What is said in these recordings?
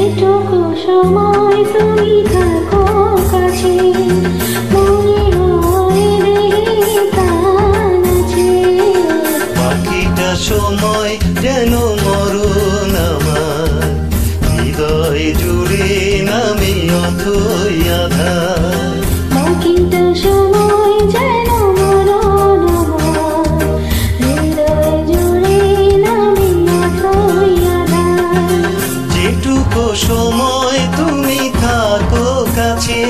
যেটুকু সময় তুমি থাকো কাছে মনে হয় দেহে প্রাণ আছে। বাকিটা সময় যেন মরণ আমার, হৃদয় জুড়ে নামে অথই আধার। বাকিটা সময় যেন মরণ আমার, হৃদয় জুড়ে নামে অথই আধার। যেটুকু সময় তুমি থাকো কাছে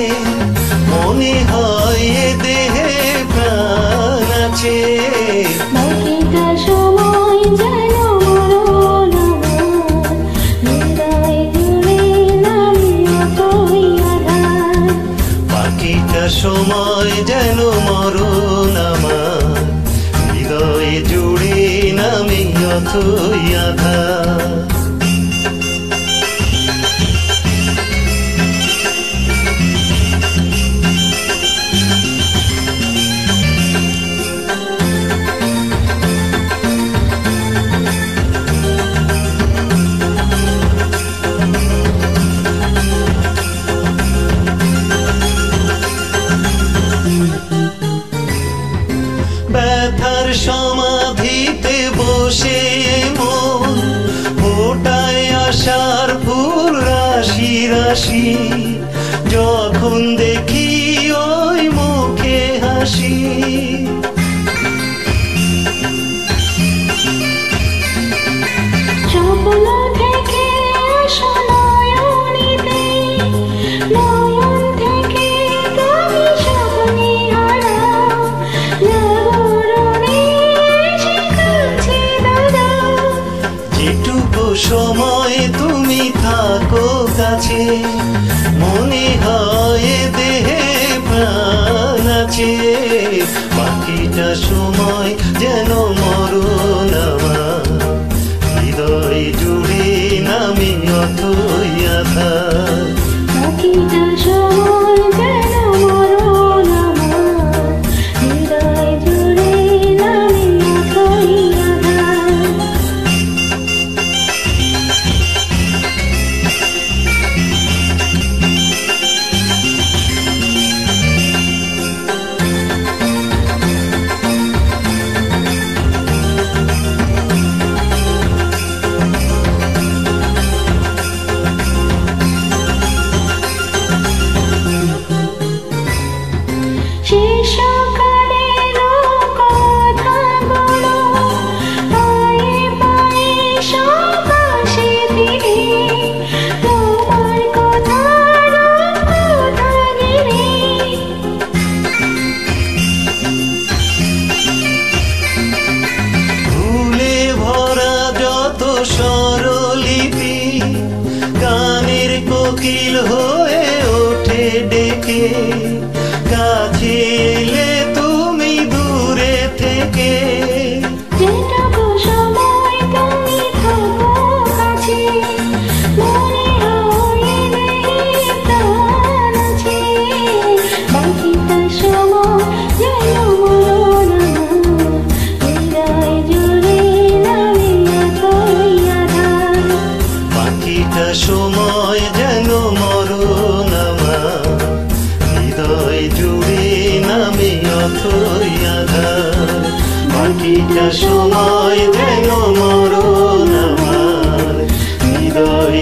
মনে হয় এ দেহে প্রাণ আছে। বাকিটা সময় যেন মরণ আমার, হৃদয় জুড়ে নামে অথই আধার। বাকিটা সময় যেন মরণ আমার, হৃদয় জুড়ে নামে অথই আধার। ব্যথার সমাধিতে বসে মন ফোটায় আশার ফুল রাশি রাশি। যখন দেখি ওই মুখে হাসি, স্বপ্ন থেকে আসো নয়নেতে, নয়ন থেকে তুমি স্বপ্নে হারাও। জাগরণে এসে কাছে দাঁড়াও। যেটুকু সময় তুমি থাকো কাছে মনে হয় দেহে প্রাণ আছে। বাকিটা সময় যেন মরণ আমার, হৃদয় জুড়ে নামে অথই আধার। বাকিটা সময় যেন মরণ আমার, হৃদয় জুড়ে নামে অথই আধার। শেষকালেরও কথাগুলো পায়ে পায়ে সব আসে ফিরে, তোমার কথার কথা ঘিরে। ভুলে ভরা যত স্বরলিপি গানের কোকিল হয়ে ওঠে ডেকে। কাছে এলে তুমি দূরে থেকে, যেটুকু সময় তুমি থাকো কাছে মনে হয় দেহে প্রাণ আছে। বাকিটা সময় যেন মরণ আমার, হৃদয় জুড়ে নামে অথই আধার। বাকিটা সময় যেন মরণ আমার, হৃদয় জুড়ে নামে অথই আধার। বাকিটা সময় যেন মরণ আমার, হৃদয়